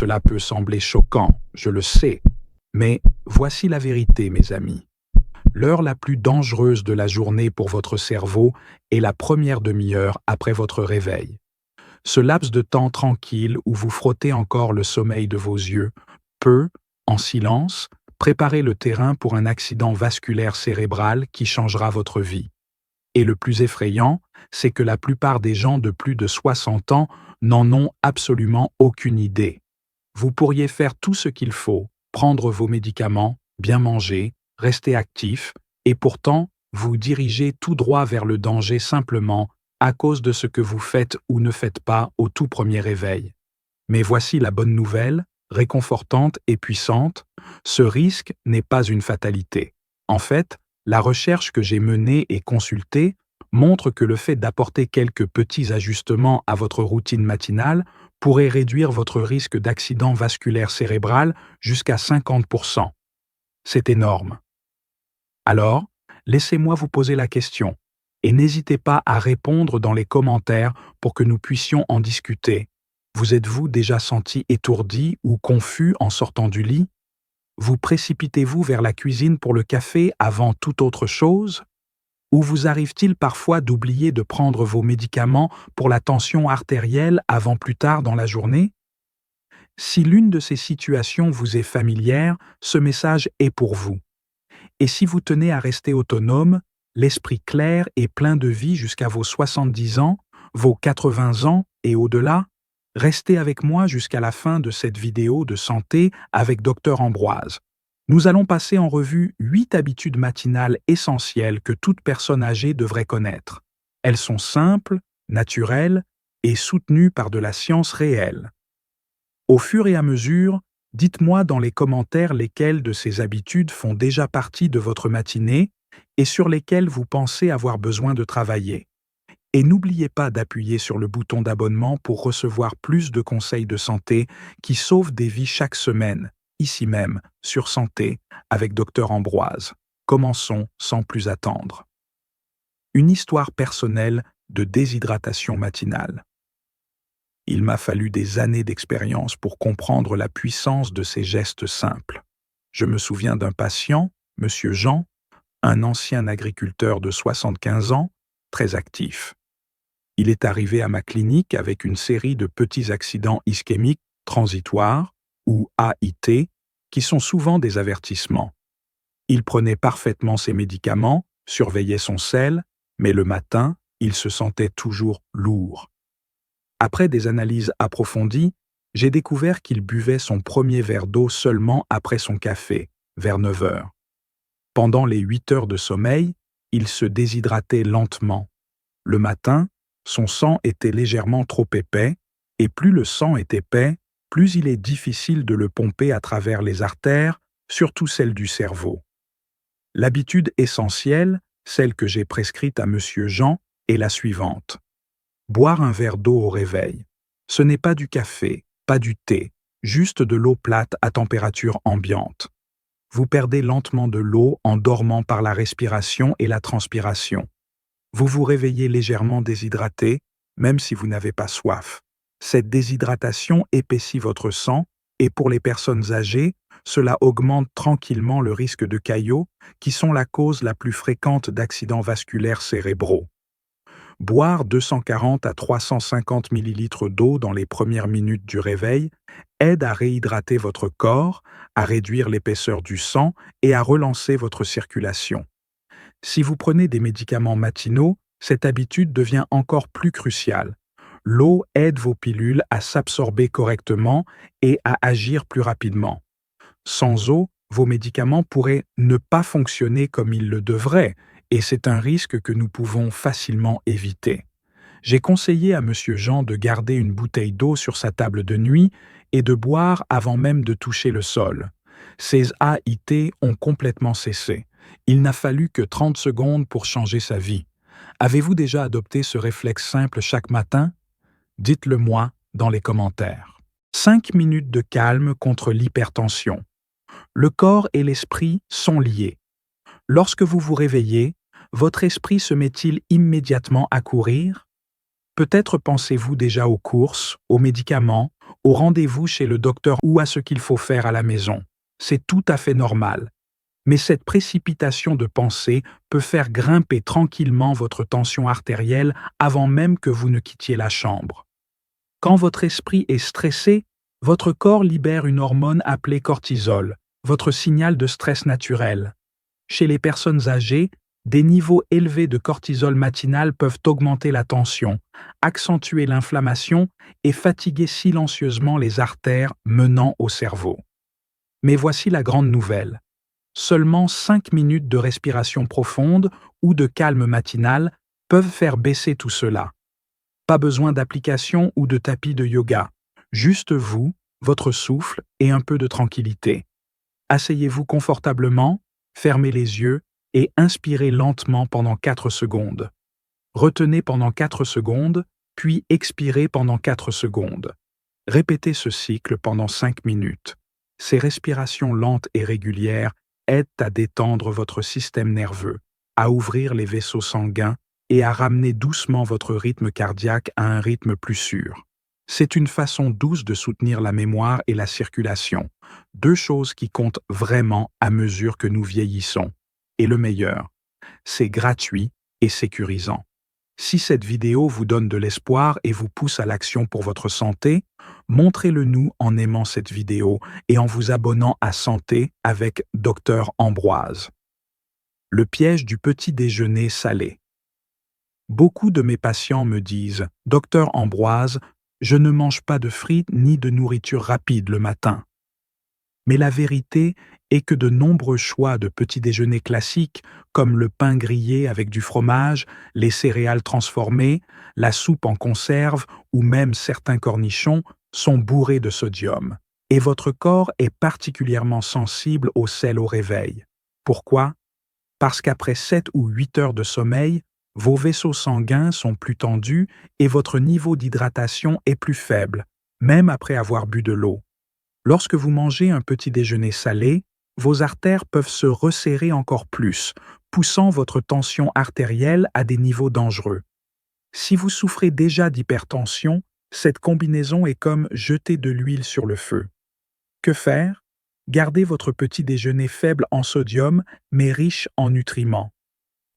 cela peut sembler choquant, je le sais. Mais voici la vérité, mes amis. L'heure la plus dangereuse de la journée pour votre cerveau est la première demi-heure après votre réveil. Ce laps de temps tranquille où vous frottez encore le sommeil de vos yeux peut, en silence, préparer le terrain pour un accident vasculaire cérébral qui changera votre vie. Et le plus effrayant, c'est que la plupart des gens de plus de 60 ans n'en ont absolument aucune idée. Vous pourriez faire tout ce qu'il faut, prendre vos médicaments, bien manger, rester actif, et pourtant vous dirigez tout droit vers le danger simplement à cause de ce que vous faites ou ne faites pas au tout premier réveil. Mais voici la bonne nouvelle, réconfortante et puissante, ce risque n'est pas une fatalité. En fait, la recherche que j'ai menée et consultée montre que le fait d'apporter quelques petits ajustements à votre routine matinale pourrait réduire votre risque d'accident vasculaire cérébral jusqu'à 50%. C'est énorme. Alors, laissez-moi vous poser la question, et n'hésitez pas à répondre dans les commentaires pour que nous puissions en discuter. Vous êtes-vous déjà senti étourdi ou confus en sortant du lit? Vous précipitez-vous vers la cuisine pour le café avant toute autre chose? Ou vous arrive-t-il parfois d'oublier de prendre vos médicaments pour la tension artérielle avant plus tard dans la journée? Si l'une de ces situations vous est familière, ce message est pour vous. Et si vous tenez à rester autonome, l'esprit clair et plein de vie jusqu'à vos 70 ans, vos 80 ans et au-delà, restez avec moi jusqu'à la fin de cette vidéo de santé avec Dr Ambroise. Nous allons passer en revue 8 habitudes matinales essentielles que toute personne âgée devrait connaître. Elles sont simples, naturelles et soutenues par de la science réelle. Au fur et à mesure, dites-moi dans les commentaires lesquelles de ces habitudes font déjà partie de votre matinée et sur lesquelles vous pensez avoir besoin de travailler. Et n'oubliez pas d'appuyer sur le bouton d'abonnement pour recevoir plus de conseils de santé qui sauvent des vies chaque semaine, ici même, sur Santé, avec Dr Ambroise. Commençons sans plus attendre. Une histoire personnelle de déshydratation matinale. Il m'a fallu des années d'expérience pour comprendre la puissance de ces gestes simples. Je me souviens d'un patient, Monsieur Jean, un ancien agriculteur de 75 ans, très actif. Il est arrivé à ma clinique avec une série de petits accidents ischémiques transitoires, ou AIT, qui sont souvent des avertissements. Il prenait parfaitement ses médicaments, surveillait son sel, mais le matin, il se sentait toujours lourd. Après des analyses approfondies, j'ai découvert qu'il buvait son premier verre d'eau seulement après son café, vers 9 heures. Pendant les 8 heures de sommeil, il se déshydratait lentement. Le matin, son sang était légèrement trop épais, et plus le sang est épais, plus il est difficile de le pomper à travers les artères, surtout celles du cerveau. L'habitude essentielle, celle que j'ai prescrite à Monsieur Jean, est la suivante. Boire un verre d'eau au réveil. Ce n'est pas du café, pas du thé, juste de l'eau plate à température ambiante. Vous perdez lentement de l'eau en dormant par la respiration et la transpiration. Vous vous réveillez légèrement déshydraté, même si vous n'avez pas soif. Cette déshydratation épaissit votre sang et pour les personnes âgées, cela augmente tranquillement le risque de caillots qui sont la cause la plus fréquente d'accidents vasculaires cérébraux. Boire 240 à 350 ml d'eau dans les premières minutes du réveil aide à réhydrater votre corps, à réduire l'épaisseur du sang et à relancer votre circulation. Si vous prenez des médicaments matinaux, cette habitude devient encore plus cruciale. L'eau aide vos pilules à s'absorber correctement et à agir plus rapidement. Sans eau, vos médicaments pourraient ne pas fonctionner comme ils le devraient, et c'est un risque que nous pouvons facilement éviter. J'ai conseillé à Monsieur Jean de garder une bouteille d'eau sur sa table de nuit et de boire avant même de toucher le sol. Ces AIT ont complètement cessé. Il n'a fallu que 30 secondes pour changer sa vie. Avez-vous déjà adopté ce réflexe simple chaque matin? Dites-le moi dans les commentaires. 5 minutes de calme contre l'hypertension. Le corps et l'esprit sont liés. Lorsque vous vous réveillez, votre esprit se met-il immédiatement à courir? Peut-être pensez-vous déjà aux courses, aux médicaments, au rendez-vous chez le docteur ou à ce qu'il faut faire à la maison. C'est tout à fait normal. Mais cette précipitation de pensée peut faire grimper tranquillement votre tension artérielle avant même que vous ne quittiez la chambre. Quand votre esprit est stressé, votre corps libère une hormone appelée cortisol, votre signal de stress naturel. Chez les personnes âgées, des niveaux élevés de cortisol matinal peuvent augmenter la tension, accentuer l'inflammation et fatiguer silencieusement les artères menant au cerveau. Mais voici la grande nouvelle. Seulement 5 minutes de respiration profonde ou de calme matinal peuvent faire baisser tout cela. Pas besoin d'application ou de tapis de yoga. Juste vous, votre souffle et un peu de tranquillité. Asseyez-vous confortablement, fermez les yeux et inspirez lentement pendant 4 secondes. Retenez pendant 4 secondes, puis expirez pendant 4 secondes. Répétez ce cycle pendant 5 minutes. Ces respirations lentes et régulières aident à détendre votre système nerveux, à ouvrir les vaisseaux sanguins et à ramener doucement votre rythme cardiaque à un rythme plus sûr. C'est une façon douce de soutenir la mémoire et la circulation, deux choses qui comptent vraiment à mesure que nous vieillissons. Et le meilleur, c'est gratuit et sécurisant. Si cette vidéo vous donne de l'espoir et vous pousse à l'action pour votre santé, montrez-le nous en aimant cette vidéo et en vous abonnant à Santé avec Dr Ambroise. Le piège du petit déjeuner salé. Beaucoup de mes patients me disent « Dr Ambroise, je ne mange pas de frites ni de nourriture rapide le matin. » Mais la vérité est que de nombreux choix de petits déjeuners classiques, comme le pain grillé avec du fromage, les céréales transformées, la soupe en conserve ou même certains cornichons, sont bourrés de sodium. Et votre corps est particulièrement sensible au sel au réveil. Pourquoi? Parce qu'après 7 ou 8 heures de sommeil, vos vaisseaux sanguins sont plus tendus et votre niveau d'hydratation est plus faible, même après avoir bu de l'eau. Lorsque vous mangez un petit déjeuner salé, vos artères peuvent se resserrer encore plus, poussant votre tension artérielle à des niveaux dangereux. Si vous souffrez déjà d'hypertension, cette combinaison est comme jeter de l'huile sur le feu. Que faire? Gardez votre petit déjeuner faible en sodium, mais riche en nutriments.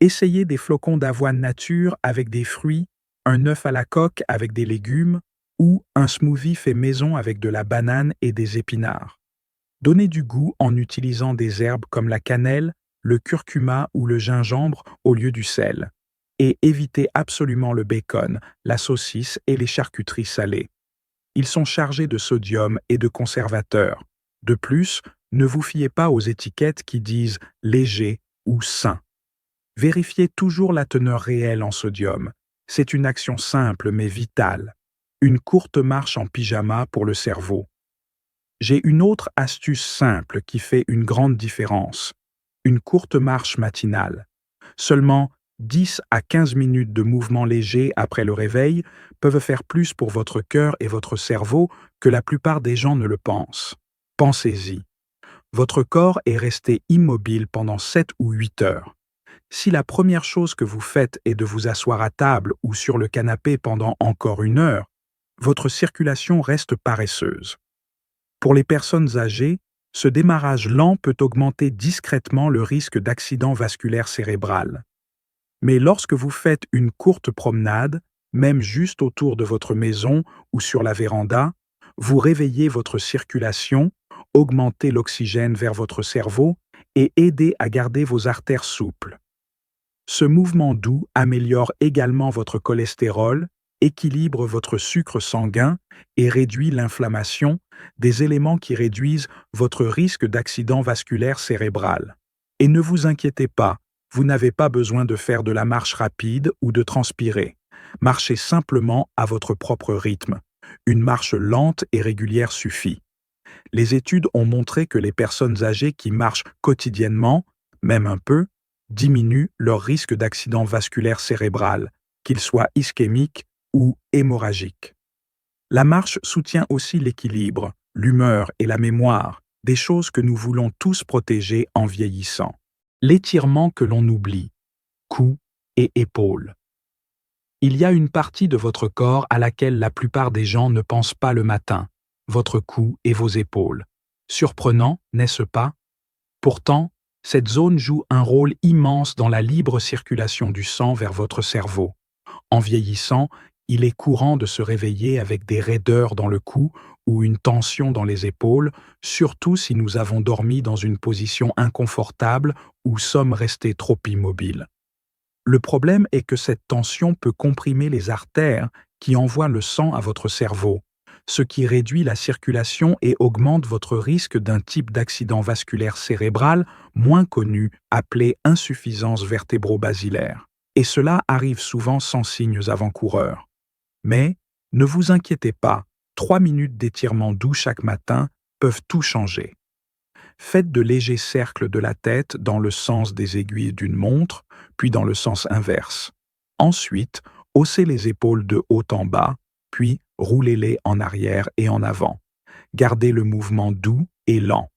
Essayez des flocons d'avoine nature avec des fruits, un œuf à la coque avec des légumes, ou un smoothie fait maison avec de la banane et des épinards. Donnez du goût en utilisant des herbes comme la cannelle, le curcuma ou le gingembre au lieu du sel. Et évitez absolument le bacon, la saucisse et les charcuteries salées. Ils sont chargés de sodium et de conservateurs. De plus, ne vous fiez pas aux étiquettes qui disent « léger » ou « sain ». Vérifiez toujours la teneur réelle en sodium. C'est une action simple mais vitale. Une courte marche en pyjama pour le cerveau. J'ai une autre astuce simple qui fait une grande différence. Une courte marche matinale. Seulement 10 à 15 minutes de mouvement léger après le réveil peuvent faire plus pour votre cœur et votre cerveau que la plupart des gens ne le pensent. Pensez-y. Votre corps est resté immobile pendant 7 ou 8 heures. Si la première chose que vous faites est de vous asseoir à table ou sur le canapé pendant encore 1 heure, votre circulation reste paresseuse. Pour les personnes âgées, ce démarrage lent peut augmenter discrètement le risque d'accident vasculaire cérébral. Mais lorsque vous faites une courte promenade, même juste autour de votre maison ou sur la véranda, vous réveillez votre circulation, augmentez l'oxygène vers votre cerveau et aidez à garder vos artères souples. Ce mouvement doux améliore également votre cholestérol, équilibre votre sucre sanguin et réduit l'inflammation, des éléments qui réduisent votre risque d'accident vasculaire cérébral. Et ne vous inquiétez pas, vous n'avez pas besoin de faire de la marche rapide ou de transpirer. Marchez simplement à votre propre rythme. Une marche lente et régulière suffit. Les études ont montré que les personnes âgées qui marchent quotidiennement, même un peu, diminuent leur risque d'accident vasculaire cérébral, qu'il soit ischémique ou hémorragique. La marche soutient aussi l'équilibre, l'humeur et la mémoire, des choses que nous voulons tous protéger en vieillissant. L'étirement que l'on oublie, cou et épaules. Il y a une partie de votre corps à laquelle la plupart des gens ne pensent pas le matin, votre cou et vos épaules. Surprenant, n'est-ce pas? Pourtant, cette zone joue un rôle immense dans la libre circulation du sang vers votre cerveau. En vieillissant, il est courant de se réveiller avec des raideurs dans le cou ou une tension dans les épaules, surtout si nous avons dormi dans une position inconfortable ou sommes restés trop immobiles. Le problème est que cette tension peut comprimer les artères qui envoient le sang à votre cerveau, ce qui réduit la circulation et augmente votre risque d'un type d'accident vasculaire cérébral moins connu appelé insuffisance vertébro-basilaire. Et cela arrive souvent sans signes avant-coureurs. Mais ne vous inquiétez pas, 3 minutes d'étirement doux chaque matin peuvent tout changer. Faites de légers cercles de la tête dans le sens des aiguilles d'une montre, puis dans le sens inverse. Ensuite, haussez les épaules de haut en bas, puis roulez-les en arrière et en avant. Gardez le mouvement doux et lent.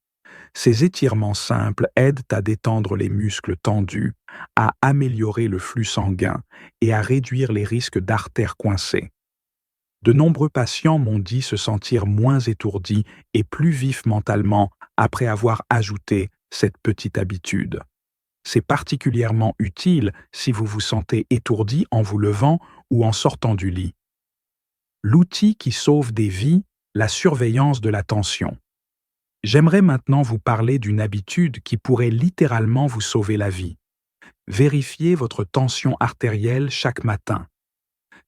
Ces étirements simples aident à détendre les muscles tendus, à améliorer le flux sanguin et à réduire les risques d'artères coincées. De nombreux patients m'ont dit se sentir moins étourdis et plus vifs mentalement après avoir ajouté cette petite habitude. C'est particulièrement utile si vous vous sentez étourdi en vous levant ou en sortant du lit. L'outil qui sauve des vies, la surveillance de la tension. J'aimerais maintenant vous parler d'une habitude qui pourrait littéralement vous sauver la vie. Vérifiez votre tension artérielle chaque matin.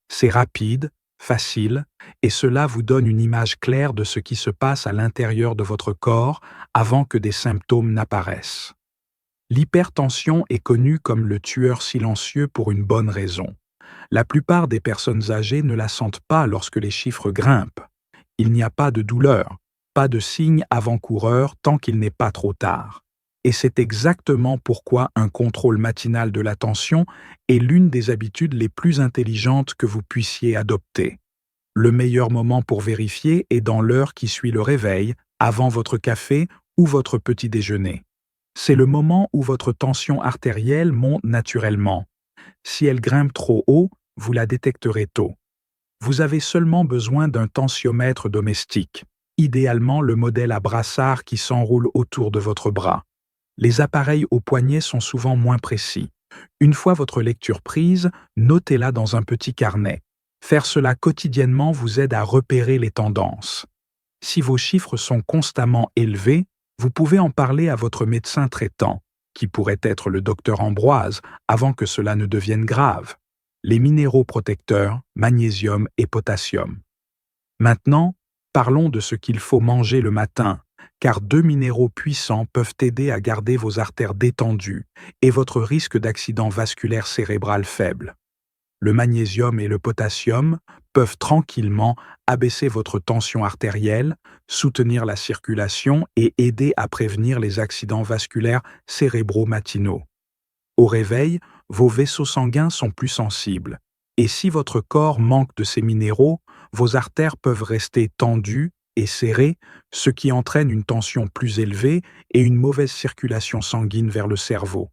C'est rapide, facile, et cela vous donne une image claire de ce qui se passe à l'intérieur de votre corps avant que des symptômes n'apparaissent. L'hypertension est connue comme le tueur silencieux pour une bonne raison. La plupart des personnes âgées ne la sentent pas lorsque les chiffres grimpent. Il n'y a pas de douleur, pas de signe avant-coureur tant qu'il n'est pas trop tard. Et c'est exactement pourquoi un contrôle matinal de la tension est l'une des habitudes les plus intelligentes que vous puissiez adopter. Le meilleur moment pour vérifier est dans l'heure qui suit le réveil, avant votre café ou votre petit déjeuner. C'est le moment où votre tension artérielle monte naturellement. Si elle grimpe trop haut, vous la détecterez tôt. Vous avez seulement besoin d'un tensiomètre domestique, idéalement le modèle à brassard qui s'enroule autour de votre bras. Les appareils au poignet sont souvent moins précis. Une fois votre lecture prise, notez-la dans un petit carnet. Faire cela quotidiennement vous aide à repérer les tendances. Si vos chiffres sont constamment élevés, vous pouvez en parler à votre médecin traitant, qui pourrait être le docteur Ambroise, avant que cela ne devienne grave. Les minéraux protecteurs, magnésium et potassium. Maintenant, parlons de ce qu'il faut manger le matin, car 2 minéraux puissants peuvent aider à garder vos artères détendues et votre risque d'accident vasculaire cérébral faible. Le magnésium et le potassium peuvent tranquillement abaisser votre tension artérielle, soutenir la circulation et aider à prévenir les accidents vasculaires cérébraux matinaux. Au réveil, vos vaisseaux sanguins sont plus sensibles, et si votre corps manque de ces minéraux, vos artères peuvent rester tendues et serrées, ce qui entraîne une tension plus élevée et une mauvaise circulation sanguine vers le cerveau.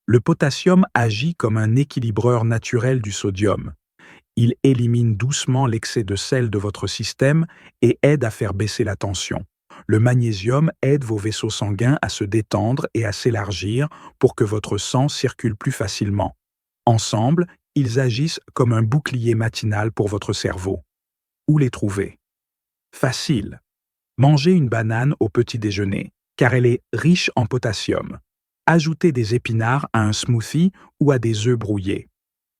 Le potassium agit comme un équilibreur naturel du sodium. Il élimine doucement l'excès de sel de votre système et aide à faire baisser la tension. Le magnésium aide vos vaisseaux sanguins à se détendre et à s'élargir pour que votre sang circule plus facilement. Ensemble, ils agissent comme un bouclier matinal pour votre cerveau. Où les trouver? Facile. Mangez une banane au petit déjeuner, car elle est riche en potassium. Ajoutez des épinards à un smoothie ou à des œufs brouillés.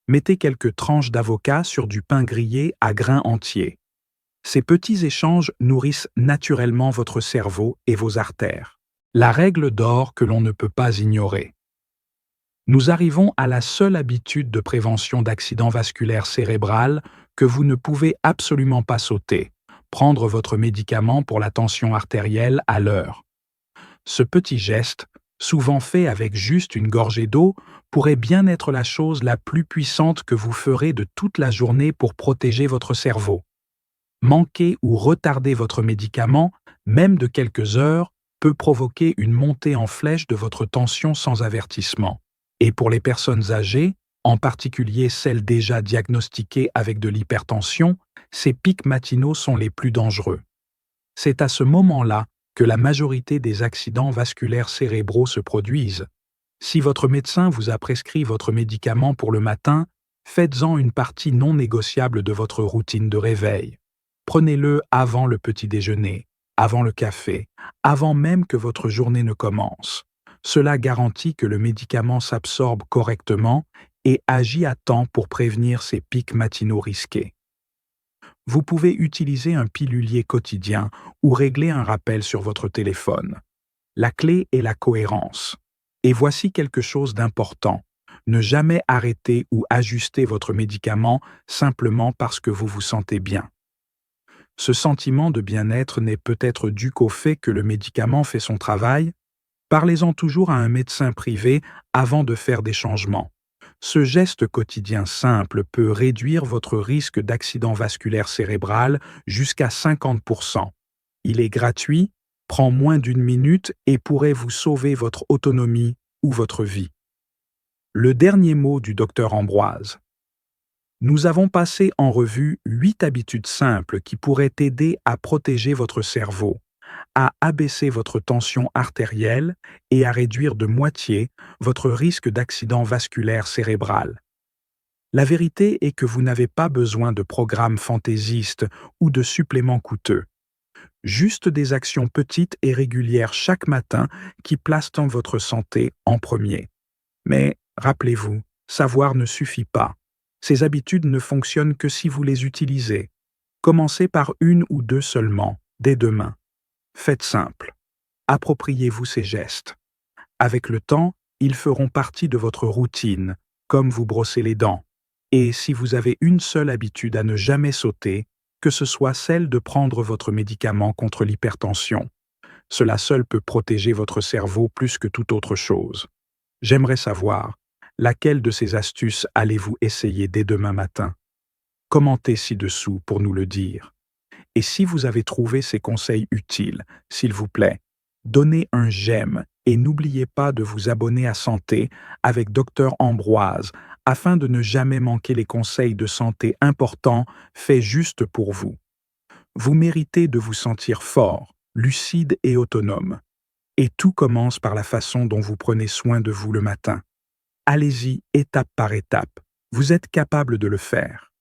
Mettez quelques tranches d'avocat sur du pain grillé à grains entiers. Ces petits échanges nourrissent naturellement votre cerveau et vos artères. La règle d'or que l'on ne peut pas ignorer. Nous arrivons à la seule habitude de prévention d'accident vasculaire cérébral que vous ne pouvez absolument pas sauter, prendre votre médicament pour la tension artérielle à l'heure. Ce petit geste, souvent fait avec juste une gorgée d'eau, pourrait bien être la chose la plus puissante que vous ferez de toute la journée pour protéger votre cerveau. Manquer ou retarder votre médicament, même de quelques heures, peut provoquer une montée en flèche de votre tension sans avertissement. Et pour les personnes âgées, en particulier celles déjà diagnostiquées avec de l'hypertension, ces pics matinaux sont les plus dangereux. C'est à ce moment-là que la majorité des accidents vasculaires cérébraux se produisent. Si votre médecin vous a prescrit votre médicament pour le matin, faites-en une partie non négociable de votre routine de réveil. Prenez-le avant le petit déjeuner, avant le café, avant même que votre journée ne commence. Cela garantit que le médicament s'absorbe correctement et agit à temps pour prévenir ces pics matinaux risqués. Vous pouvez utiliser un pilulier quotidien ou régler un rappel sur votre téléphone. La clé est la cohérence. Et voici quelque chose d'important. Ne jamais arrêter ou ajuster votre médicament simplement parce que vous vous sentez bien. Ce sentiment de bien-être n'est peut-être dû qu'au fait que le médicament fait son travail. Parlez-en toujours à un médecin privé avant de faire des changements. Ce geste quotidien simple peut réduire votre risque d'accident vasculaire cérébral jusqu'à 50%. Il est gratuit, prend moins d'une minute et pourrait vous sauver votre autonomie ou votre vie. Le dernier mot du docteur Ambroise. Nous avons passé en revue 8 habitudes simples qui pourraient aider à protéger votre cerveau, à abaisser votre tension artérielle et à réduire de moitié votre risque d'accident vasculaire cérébral. La vérité est que vous n'avez pas besoin de programmes fantaisistes ou de suppléments coûteux. Juste des actions petites et régulières chaque matin qui placent votre santé en premier. Mais, rappelez-vous, savoir ne suffit pas. Ces habitudes ne fonctionnent que si vous les utilisez. Commencez par une ou deux seulement, dès demain. Faites simple. Appropriez-vous ces gestes. Avec le temps, ils feront partie de votre routine, comme vous brosser les dents. Et si vous avez une seule habitude à ne jamais sauter, que ce soit celle de prendre votre médicament contre l'hypertension. Cela seul peut protéger votre cerveau plus que toute autre chose. J'aimerais savoir, laquelle de ces astuces allez-vous essayer dès demain matin? Commentez ci-dessous pour nous le dire. Et si vous avez trouvé ces conseils utiles, s'il vous plaît, donnez un j'aime et n'oubliez pas de vous abonner à Santé avec Dr Ambroise afin de ne jamais manquer les conseils de santé importants faits juste pour vous. Vous méritez de vous sentir fort, lucide et autonome. Et tout commence par la façon dont vous prenez soin de vous le matin. Allez-y étape par étape. Vous êtes capable de le faire.